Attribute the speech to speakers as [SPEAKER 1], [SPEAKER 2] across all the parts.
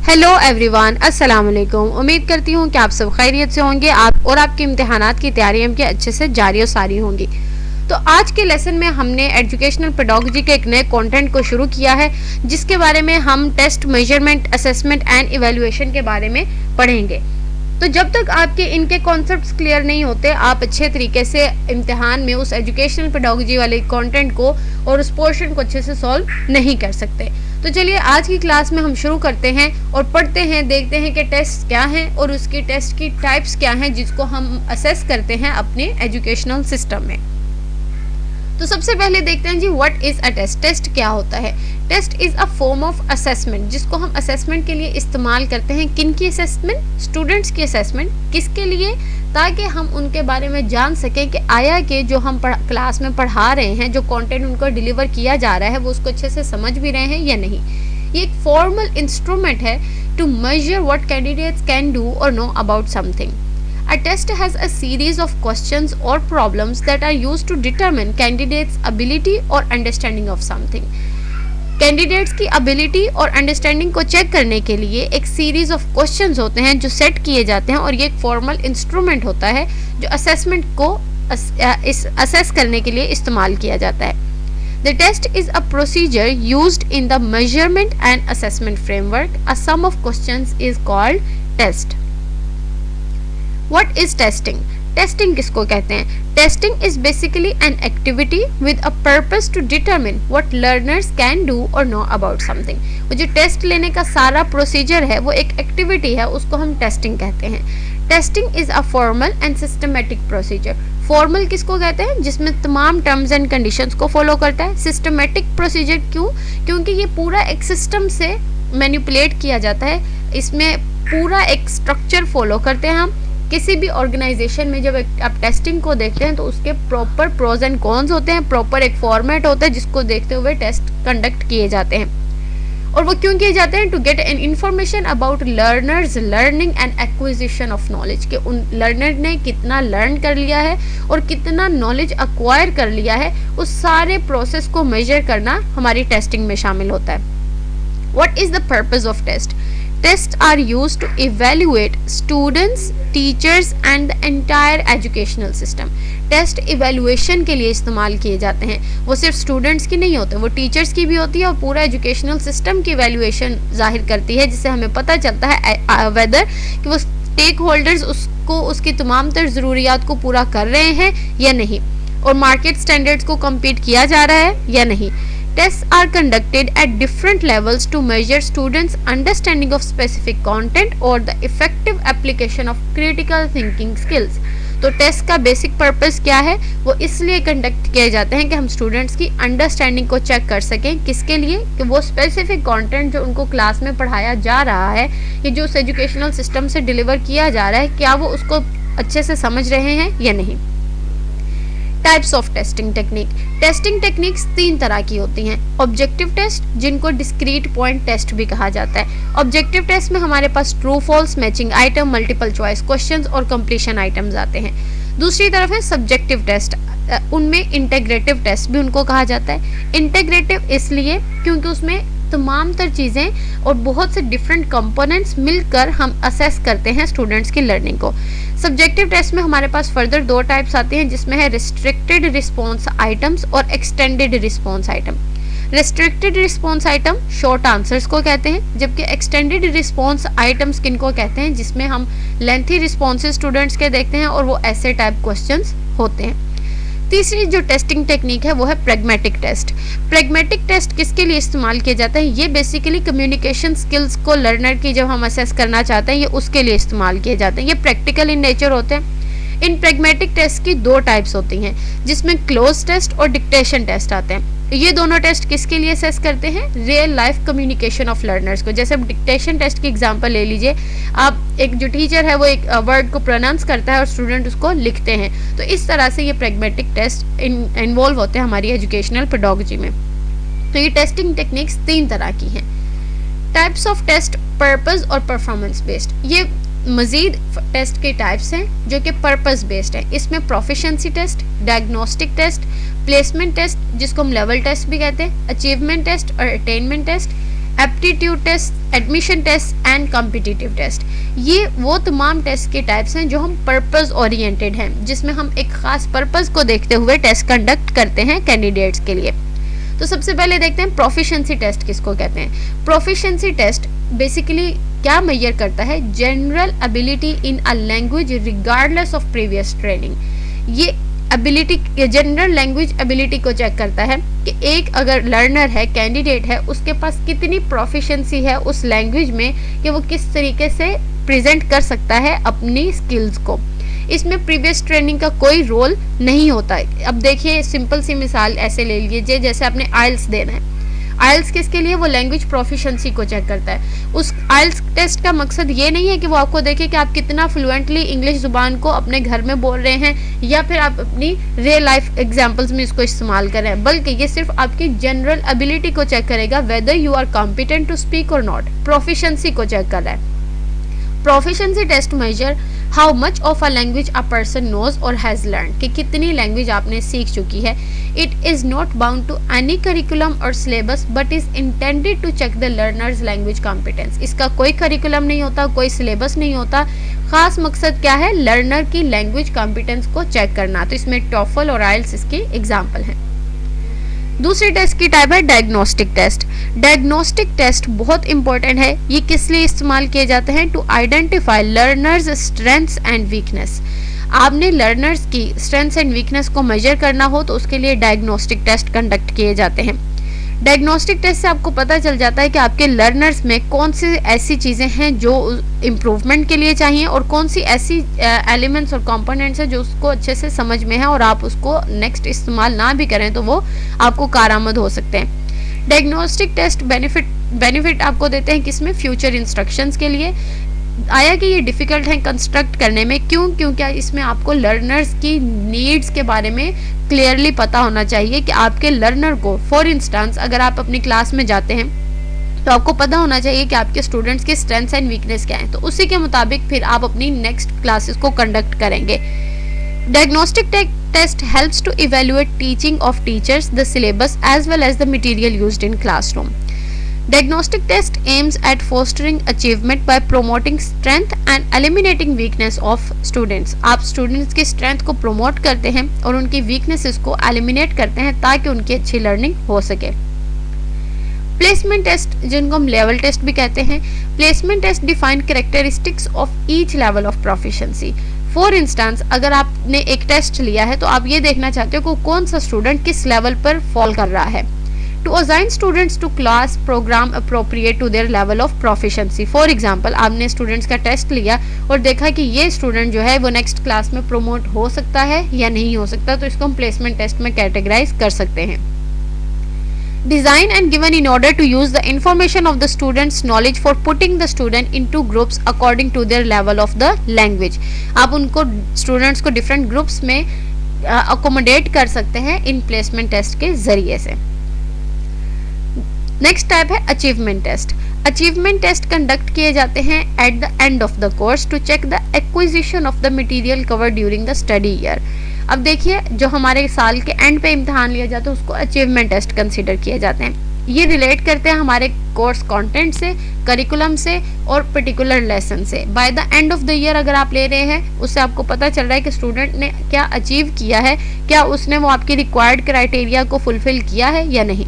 [SPEAKER 1] Hello everyone, अस्सलाम वालेकुम। उम्मीद करती हूँ कि आप सब खैरियत से होंगे आप और आपकी इम्तिहानात की तैयारियां भी अच्छे से जारी और सारी होंगी। तो आज के लेसन में हमने एजुकेशनल पेडागोजी के एक नए कंटेंट को शुरू किया है, जिसके बारे में हम test, measurement, assessment and evaluation के बारे में पढ़ेंगे। तो जब तक आपके इनके कॉन्सेप्ट्स क्लियर नहीं होते, आप अच्छे तरीके से इम्तिहान में उस एजुकेशनल पेडागोजी वाले कंटेंट को और उस पोर्शन को अच्छे से सॉल्व नहीं कर सकते। तो चलिए आज की क्लास में हम शुरू करते हैं और पढ़ते हैं, देखते हैं कि टेस्ट क्या हैं और उसकी टेस्ट की टाइप्स क्या हैं जिसको हम असेस करते हैं अपने एजुकेशनल सिस्टम में। तो सबसे पहले देखते हैं जी, what is a test. Test क्या होता है? Test is a form of assessment, जिसको हम असेसमेंट के लिए इस्तेमाल करते हैं। किन की असेसमेंट? स्टूडेंट्स की असेसमेंट। किसके लिए? ताकि हम उनके बारे में जान सकें कि आया कि जो हम क्लास में पढ़ा रहे हैं, जो कंटेंट उनको डिलीवर किया जा रहा है, वो उसको अच्छे से समझ भी रहे हैं या नहीं। ये एक फॉर्मल इंस्ट्रूमेंट है to measure what candidates can do और know about something. A test has a series of questions or problems that are used to determine candidates' ability or understanding of something. Candidates की ability और understanding को check करने के लिए एक series of questions होते हैं जो सेट किए जाते हैं, और ये एक फॉर्मल इंस्ट्रूमेंट होता है जो असेसमेंट को असेस करने के लिए इस्तेमाल किया जाता है। The test is a procedure used in the measurement and assessment framework. A sum of questions is called test. What is testing? Testing किसको कहते हैं? Testing is basically an activity with a purpose to determine what learners can do और know about something. वो जो test लेने का सारा procedure है वो एक एक्टिविटी है, उसको हम टेस्टिंग कहते हैं। Testing is a formal and systematic procedure. Formal किसको कहते हैं? जिसमें तमाम टर्म्स एंड कंडीशंस को फॉलो करता है। सिस्टमेटिक प्रोसीजर क्यों? क्योंकि ये पूरा एक सिस्टम से मैनिपुलेट किया जाता है, इसमें पूरा एक स्ट्रक्चर फॉलो करते हैं हम। किसी भी ऑर्गेनाइजेशन में जब आप टेस्टिंग को देखते हैं तो उसके प्रॉपर प्रोज एंड कॉन्स होते हैं, प्रॉपर एक फॉर्मेट होता है जिसको देखते हुए टेस्ट कंडक्ट किए जाते हैं। और वो क्यों किए जाते हैं? To get an information about learners learning and acquisition of knowledge, कि उन लर्नर ने कितना लर्न कर लिया है और कितना नॉलेज अक्वायर कर लिया है, उस सारे प्रोसेस को मेजर करना हमारी टेस्टिंग में शामिल होता है। What is the purpose of test? Tests are used to evaluate students, teachers and the entire educational system. Test evaluation के लिए इस्तेमाल किए जाते हैं। वो सिर्फ स्टूडेंट्स की नहीं होते, वो टीचर्स की भी होती है और पूरा एजुकेशनल सिस्टम की इवेल्युएशन जाहिर करती है, जिससे हमें पता चलता है वेदर कि वो स्टेक होल्डर्स उसको उसकी तमाम तर ज़रूरियात को पूरा कर रहे हैं या नहीं, और मार्केट स्टैंडर्ड्स को कम्पीट किया जा रहा है या नहीं। Tests are conducted at different levels to measure students' understanding of specific content or the effective application of critical thinking skills. तो टेस्ट का बेसिक पर्पस क्या है? वो इसलिए कंडक्ट किए जाते हैं कि हम स्टूडेंट्स की अंडरस्टैंडिंग को चेक कर सकें। किसके लिए? कि वो स्पेसिफिक कंटेंट जो उनको क्लास में पढ़ाया जा रहा है या जो उस एजुकेशनल सिस्टम से डिलीवर किया जा रहा है, क्या वो उसको अच्छे से समझ रहे हैं या नहीं। Types of testing technique. Testing techniques 3 तरह की होती हैं। ऑब्जेक्टिव टेस्ट, जिनको डिस्क्रीट पॉइंट टेस्ट भी कहा जाता है। ऑब्जेक्टिव टेस्ट में हमारे पास true false, matching item, multiple choice questions और कंप्लीशन आइटम्स आते हैं। दूसरी तरफ है सब्जेक्टिव टेस्ट, उनमें इंटेग्रेटिव टेस्ट भी उनको कहा जाता है। इंटेग्रेटिव इसलिए क्योंकि उसमें तमाम तर चीज़ें और बहुत से डिफरेंट कंपोनेंट्स मिलकर हम असेस करते हैं स्टूडेंट्स की लर्निंग को। सब्जेक्टिव टेस्ट में हमारे पास फर्दर 2 टाइप्स आती हैं, जिसमें है रिस्ट्रिक्टेड रिस्पॉन्स आइटम्स और extended response item. Restricted response item short answers को कहते हैं, जबकि एक्सटेंडेड रिस्पॉन्स आइटम्स किनको कहते हैं? जिसमें हम लेंथी रिस्पॉन्सेज स्टूडेंट्स के देखते हैं और वो ऐसे टाइप क्वेश्चंस होते हैं। तीसरी जो टेस्टिंग टेक्निक है वो है प्रैग्मेटिक टेस्ट। प्रैग्मेटिक टेस्ट किसके लिए इस्तेमाल किया जाता है? ये बेसिकली कम्युनिकेशन स्किल्स को लर्नर की जब हम असेस करना चाहते हैं, ये उसके लिए इस्तेमाल किए जाते हैं। ये प्रैक्टिकल इन नेचर होते हैं। इन प्रैग्मेटिक टेस्ट की 2 टाइप्स होती हैं, जिसमें क्लोज टेस्ट और डिक्टेशन टेस्ट आते हैं। ये दोनों टेस्ट किसके लिए असेस करते हैं? Real life communication of learners को। जैसे डिक्टेशन टेस्ट की एग्जांपल ले लीजिए, आप एक जो टीचर है वो एक वर्ड को प्रोनाउंस करता है और स्टूडेंट उसको लिखते हैं। तो इस तरह से ये प्रैग्मेटिक टेस्ट इन्वॉल्व होते हैं हमारी एजुकेशनल पेडागोजी में। तो ये टेस्टिंग टेक्निक्स 3 तरह की हैं। टाइप्स ऑफ टेस्ट, पर्पस और परफॉर्मेंस बेस्ड। ये मजीद टेस्ट के टाइप्स हैं जो कि पर्पस बेस्ड है। इसमें proficiency test, diagnostic test, placement test जिसको हम लेवल टेस्ट भी कहते हैं, अचीवमेंट टेस्ट और attainment test, aptitude test, admission test and competitive test. ये वो तमाम टेस्ट के टाइप्स हैं जो हम पर्पस ओरिएंटेड हैं, जिसमें हम एक खास पर्पस को देखते हुए टेस्ट कंडक्ट करते हैं कैंडिडेट्स के लिए। तो सबसे पहले देखते हैं प्रोफिशिएंसी टेस्ट किसको कहते हैं। प्रोफिशिएंसी टेस्ट बेसिकली क्या मेजर करता है, general ability in a language regardless of previous training. ये एबिलिटी, जनरल लैंग्वेज एबिलिटी को चेक करता है कि एक अगर लर्नर है, कैंडिडेट है, उसके पास कितनी प्रोफिशिएंसी है उस लैंग्वेज में कि वो किस तरीके से प्रेजेंट कर सकता है अपनी स्किल्स को। इसमें प्रीवियस ट्रेनिंग का कोई रोल नहीं होता है। अब देखिए सिंपल सी मिसाल ऐसे ले लीजिए, जैसे आपने आइल्स देना है। आइल्स किसके लिए, वो लैंग्वेज प्रोफिशिएंसी को चेक करता है। उस आइल्स टेस्ट का मकसद ये नहीं है कि वो आपको देखे कि आप कितना फ्लुएंटली इंग्लिश जुबान को अपने घर में बोल रहे हैं या फिर आप अपनी रियल लाइफ एग्जांपल्स में इसको इस्तेमाल कर रहे हैं, बल्कि ये सिर्फ आपकी जनरल एबिलिटी को चेक करेगा, whether you are competent to speak और नॉट। प्रोफिशिएंसी को चेक कर रहा है। Proficiency test measure how much of a language a person knows और हैज लर्न, कि कितनी लैंग्वेज आपने सीख चुकी है। It is not bound to any curriculum और syllabus but is intended to check the learner's language competence. इसका कोई करिकुलम नहीं होता, कोई सिलेबस नहीं होता, खास मकसद क्या है, लर्नर की लैंग्वेज कॉम्पिटेंस को चेक करना। तो इसमें टॉफल और आइल्स इसकी एग्जाम्पल हैं। दूसरी टेस्ट की टाइप है डायग्नोस्टिक टेस्ट। डायग्नोस्टिक टेस्ट बहुत इंपॉर्टेंट है। ये किस लिए इस्तेमाल किए जाते हैं, to identify learners strengths and weakness. आपने लर्नर्स की स्ट्रेंथ्स एंड वीकनेस को मेजर करना हो तो उसके लिए डायग्नोस्टिक टेस्ट कंडक्ट किए जाते हैं। डायग्नोस्टिक टेस्ट से आपको पता चल जाता है कि आपके लर्नर्स में कौन सी ऐसी चीज़ें हैं जो इम्प्रूवमेंट के लिए चाहिए और कौन सी ऐसी एलिमेंट्स और कंपोनेंट्स हैं जो उसको अच्छे से समझ में है और आप उसको नेक्स्ट इस्तेमाल ना भी करें तो वो आपको कारआमद हो सकते हैं। डायग्नोस्टिक टेस्ट बेनिफिट आपको देते हैं किसमें, फ्यूचर इंस्ट्रक्शंस के लिए। आया कि ये डिफ़िकल्ट है कंस्ट्रक्ट करने में, क्योंकि इसमें आपको लर्नर्स की नीड्स के बारे में क्लियरली पता होना चाहिए कि आपके लर्नर को, फॉर इंस्टेंस अगर आप अपनी क्लास में जाते हैं तो आपको पता होना चाहिए कि आपके स्टूडेंट्स के स्ट्रेंथ्स एंड वीकनेस क्या हैं, तो उसी के मुताबिक फिर आप अपनी नेक्स्ट क्लासेस को कंडक्ट करेंगे। Diagnostic test helps to evaluate teaching of teachers, the syllabus as well as the material used in classroom. Diagnostic test aims at fostering achievement by promoting strength and eliminating weakness of students. आप students की strength को promote करते हैं और उनकी weaknesses को eliminate करते हैं ताकि उनकी अच्छी learning हो सके। Placement test, जिनको हम level test भी कहते हैं, placement test define characteristics of each level of proficiency. For instance अगर आपने एक टेस्ट लिया है तो आप ये देखना चाहते हो कि कौन सा स्टूडेंट किस लेवल पर फॉल कर रहा है। To assign students to class program appropriate to their level of proficiency. For example, आपने स्टूडेंट्स का टेस्ट लिया और देखा कि ये स्टूडेंट जो है वो नेक्स्ट क्लास में प्रमोट हो सकता है या नहीं हो सकता, तो इसको हम प्लेसमेंट टेस्ट में कैटेगराइज कर सकते हैं। Design and given in order to use the information of the student's knowledge for putting the student into groups according to their level of the language. आप उनको स्टूडेंट्स को डिफरेंट ग्रुप्स में accommodate कर सकते हैं इन प्लेसमेंट टेस्ट के जरिए से। नेक्स्ट टाइप है achievement test. Achievement test conduct किए जाते हैं at the end of the course to check the acquisition of the material cover during the study year. अब देखिए जो हमारे साल के एंड पे इम्तिहान लिया जाता है उसको अचीवमेंट टेस्ट कंसीडर किए जाते हैं। ये रिलेट करते हैं हमारे कोर्स कंटेंट से, करिकुलम से और पर्टिकुलर लेसन से। By the end of the year अगर आप ले रहे हैं उससे आपको पता चल रहा है कि स्टूडेंट ने क्या अचीव किया है, क्या उसने वो आपकी रिक्वायर्ड क्राइटेरिया को फुलफिल किया है या नहीं।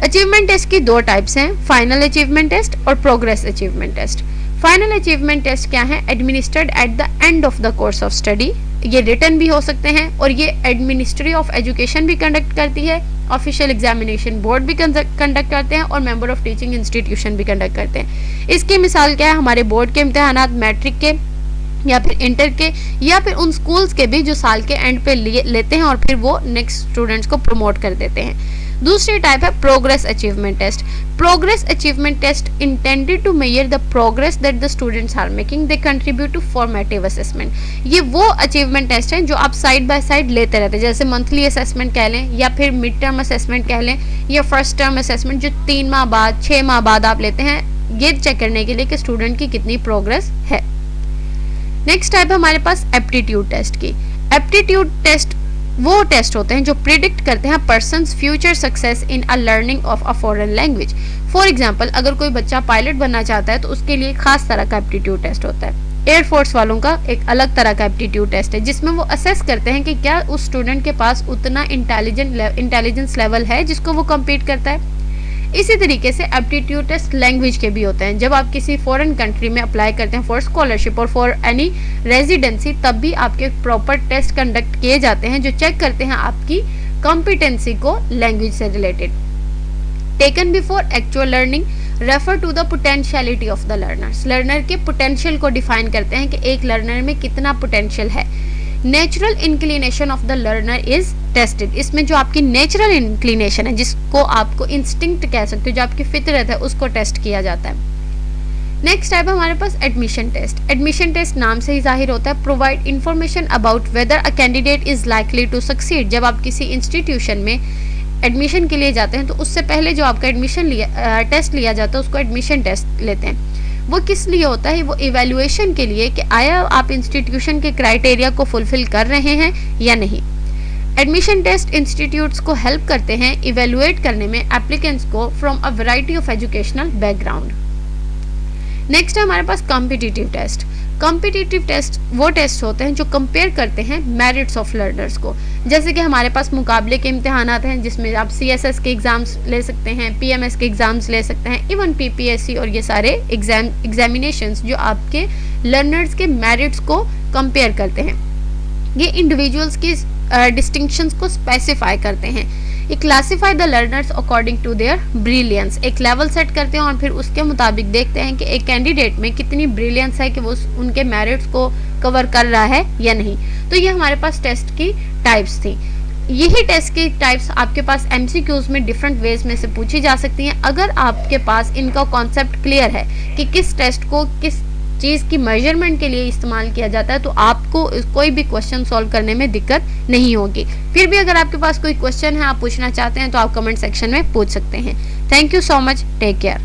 [SPEAKER 1] अचीवमेंट टेस्ट की दो टाइप्स हैं, फाइनल अचीवमेंट टेस्ट और progress achievement test. Final achievement test क्या है, administered at the end of the course of study. ये रिटन भी हो सकते हैं और ये एडमिनिस्ट्री ऑफ एजुकेशन भी कंडक्ट करती है, ऑफिशियल एग्जामिनेशन बोर्ड भी कंडक्ट करते हैं और मेंबर ऑफ टीचिंग इंस्टीट्यूशन भी कंडक्ट करते हैं। इसकी मिसाल क्या है, हमारे बोर्ड के इम्तिहानात मैट्रिक के या फिर इंटर के या फिर उन स्कूल्स के भी जो साल के एंड पे लेते हैं और फिर वो नेक्स्ट स्टूडेंट्स को प्रमोट कर देते हैं। दूसरी टाइप है progress achievement test. Progress achievement test intended to measure the progress that the students are making, they contribute to formative assessment. ये वो अचीवमेंट टेस्ट हैं जो आप साइड बाय साइड लेते रहते हैं, जैसे मंथली असेसमेंट कह लें या फिर मिड टर्म असेसमेंट कह लें या फर्स्ट टर्म असेसमेंट जो 3 माह बाद 6 माह बाद आप लेते हैं, ये चेक करने के लिए कि स्टूडेंट की कितनी प्रोग्रेस है। नेक्स्ट टाइप है हमारे पास एप्टीट्यूड टेस्ट की। एप्टीट्यूड टेस्ट वो टेस्ट होते हैं जो प्रिडिक्ट करते हैं persons future success in a learning of a foreign language. For example, अगर कोई बच्चा पायलट बनना चाहता है तो उसके लिए खास तरह का एप्टीट्यूड टेस्ट होता है। एयरफोर्स वालों का एक अलग तरह का एप्टीट्यूड टेस्ट है जिसमें वो असेस करते हैं कि क्या उस स्टूडेंट के पास उतना इंटेलिजेंस लेवल है जिसको वो कम्पीट करता है। इसी तरीके से एप्टीट्यूड टेस्ट लैंग्वेज के भी होते हैं। जब आप किसी फॉरेन कंट्री में अप्लाई करते हैं फॉर स्कॉलरशिप और फॉर एनी रेजिडेंसी, तब भी आपके प्रॉपर टेस्ट कंडक्ट किए जाते हैं जो चेक करते हैं आपकी कॉम्पिटेंसी को लैंग्वेज से related. Taken before actual learning refer to the potentiality of the learners. Learner के पोटेंशियल को डिफाइन करते हैं कि एक लर्नर में कितना पोटेंशियल है। Natural inclination of the learner is tested. इसमें जो आपकी नेचुरल इंक्लिनेशन है, जिसको आपको इंस्टिंक्ट कह सकते हो, जो आपकी फितरत है, उसको टेस्ट किया जाता है। नेक्स्ट टाइप है हमारे पास एडमिशन टेस्ट। एडमिशन टेस्ट नाम से ही जाहिर होता है provide information about whether a candidate is likely to succeed. जब आप किसी इंस्टीट्यूशन में एडमिशन के लिए जाते हैं तो उससे पहले जो आपका एडमिशन टेस्ट लिया जाता है उसको एडमिशन टेस्ट लेते हैं। वो किस लिए होता है? वो इवैल्यूएशन के लिए कि आया आप इंस्टीट्यूशन के क्राइटेरिया को फुलफिल कर रहे हैं या नहीं। एडमिशन टेस्ट इंस्टीट्यूट्स को हेल्प करते हैं इवैल्यूएट करने में एप्लीकेंट्स को from a variety of educational background. Next है हमारे पास कॉम्पिटिटिव टेस्ट। कॉम्पिटिटिव टेस्ट वो टेस्ट होते हैं जो कंपेयर करते हैं मेरिट्स ऑफ लर्नर्स को। जैसे कि हमारे पास मुकाबले के इम्तिहानात हैं जिसमें आप CSS के एग्ज़ाम्स ले सकते हैं, PMS के एग्ज़ाम्स ले सकते हैं, इवन PPSC और ये सारे एग्जामिनेशंस जो आपके लर्नर्स के मेरिट्स को कंपेयर करते हैं। ये इंडिविजुअल्स की डिस्टिंक्शंस को स्पेसिफाई करते हैं। ये classify the learners according to their brilliance. एक लेवल सेट करते हैं और फिर उसके मुताबिक देखते हैं कि एक कैंडिडेट में कितनी ब्रिलियंस है कि वो उनके मेरिट्स को कवर कर रहा है या नहीं। तो ये हमारे पास टेस्ट की टाइप्स थी। यही टेस्ट की टाइप्स आपके पास MCQs में डिफरेंट वेज में से पूछी जा सकती हैं। अगर आपके पास इनका कॉन्सेप्ट क्लियर है कि किस टेस्ट को किस चीज़ की मेजरमेंट के लिए इस्तेमाल किया जाता है, तो आपको कोई भी क्वेश्चन सॉल्व करने में दिक्कत नहीं होगी। फिर भी अगर आपके पास कोई क्वेश्चन है, आप पूछना चाहते हैं, तो आप कमेंट सेक्शन में पूछ सकते हैं। Thank you so much, take care.